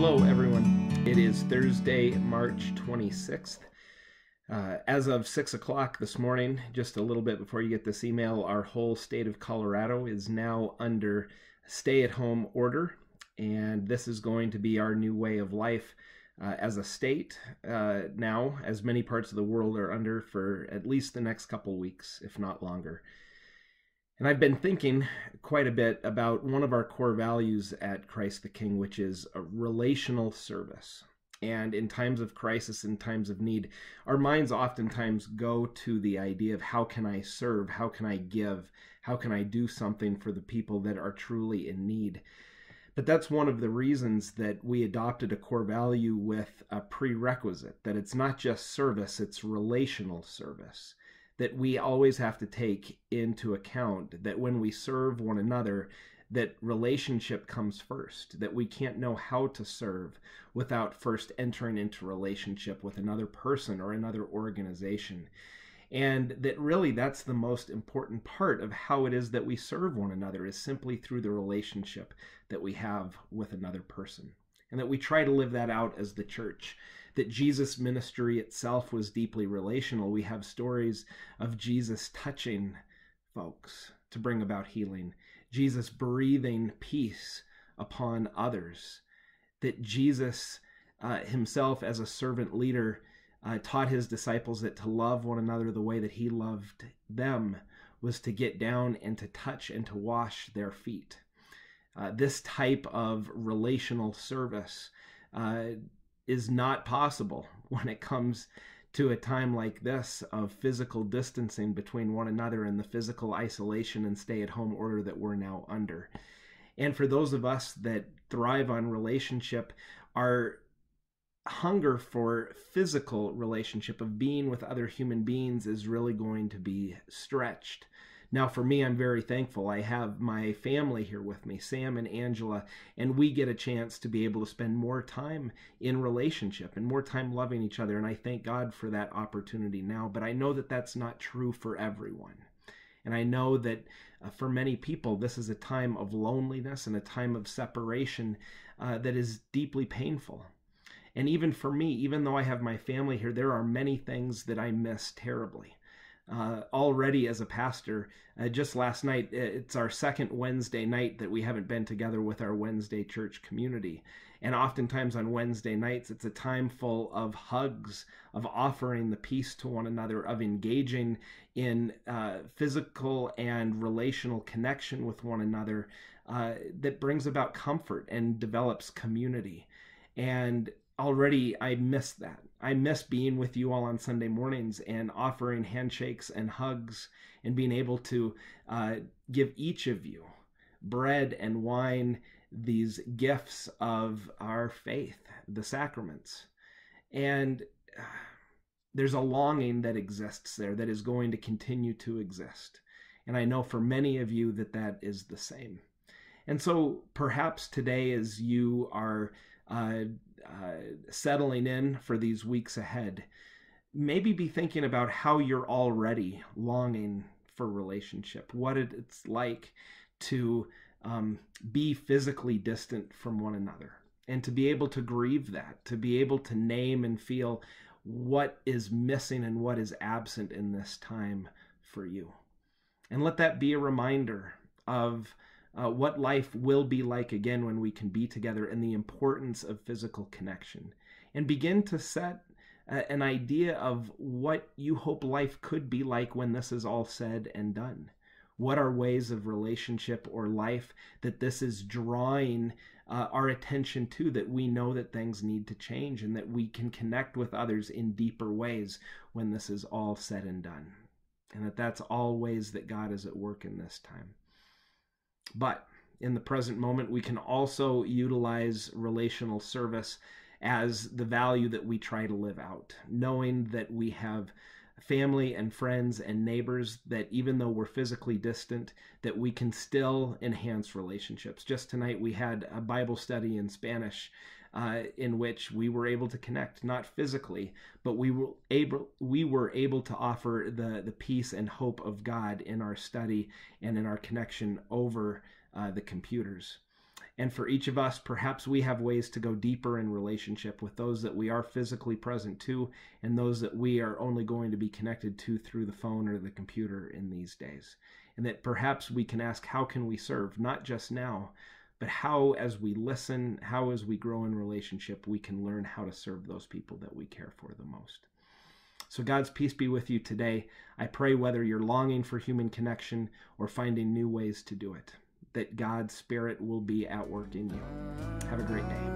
Hello, everyone. It is Thursday, March 26th. As of 6 o'clock this morning, just a little bit before you get this email, our whole state of Colorado is now under stay-at-home order, and this is going to be our new way of life as a state now, as many parts of the world are under for at least the next couple weeks, if not longer. And I've been thinking quite a bit about one of our core values at Christ the King, which is a relational service. And in times of crisis, in times of need, our minds oftentimes go to the idea of how can I serve, how can I give, how can I do something for the people that are truly in need. But that's one of the reasons that we adopted a core value with a prerequisite, that it's not just service, it's relational service. That we always have to take into account that when we serve one another, that relationship comes first, that we can't know how to serve without first entering into relationship with another person or another organization. And that really that's the most important part of how it is that we serve one another, is simply through the relationship that we have with another person. And that we try to live that out as the church. That Jesus' ministry itself was deeply relational. We have stories of Jesus touching folks to bring about healing, Jesus breathing peace upon others, that Jesus himself as a servant leader taught his disciples that to love one another the way that he loved them was to get down and to touch and to wash their feet. This type of relational service is not possible when it comes to a time like this of physical distancing between one another and the physical isolation and stay-at-home order that we're now under. And for those of us that thrive on relationship, our hunger for physical relationship of being with other human beings is really going to be stretched. Now, for me, I'm very thankful. I have my family here with me, Sam and Angela, and we get a chance to be able to spend more time in relationship and more time loving each other. And I thank God for that opportunity now. But I know that that's not true for everyone. And I know that for many people, this is a time of loneliness and a time of separation that is deeply painful. And even for me, even though I have my family here, there are many things that I miss terribly. Already as a pastor, just last night, it's our second Wednesday night that we haven't been together with our Wednesday church community. And oftentimes on Wednesday nights, it's a time full of hugs, of offering the peace to one another, of engaging in physical and relational connection with one another that brings about comfort and develops community. And already I miss that. I miss being with you all on Sunday mornings and offering handshakes and hugs and being able to give each of you bread and wine, these gifts of our faith, the sacraments. And there's a longing that exists there that is going to continue to exist. And I know for many of you that that is the same. And so perhaps today, as you are settling in for these weeks ahead, maybe be thinking about how you're already longing for relationship, what it's like to be physically distant from one another, and to be able to grieve that, to be able to name and feel what is missing and what is absent in this time for you. And let that be a reminder of what life will be like again when we can be together, and the importance of physical connection, and begin to set an idea of what you hope life could be like when this is all said and done. What are ways of relationship or life that this is drawing our attention to, that we know that things need to change and that we can connect with others in deeper ways when this is all said and done, and that that's all ways that God is at work in this time. But in the present moment, we can also utilize relational service as the value that we try to live out, knowing that we have family and friends and neighbors that even though we're physically distant, that we can still enhance relationships. Just tonight, we had a Bible study in Spanish in which we were able to connect, not physically, but we were able to offer the peace and hope of God in our study and in our connection over the computers. And for each of us, perhaps we have ways to go deeper in relationship with those that we are physically present to and those that we are only going to be connected to through the phone or the computer in these days. And that perhaps we can ask, how can we serve? Not just now, but how, as we listen, how as we grow in relationship, we can learn how to serve those people that we care for the most. So God's peace be with you today. I pray whether you're longing for human connection or finding new ways to do it, that God's Spirit will be at work in you. Have a great day.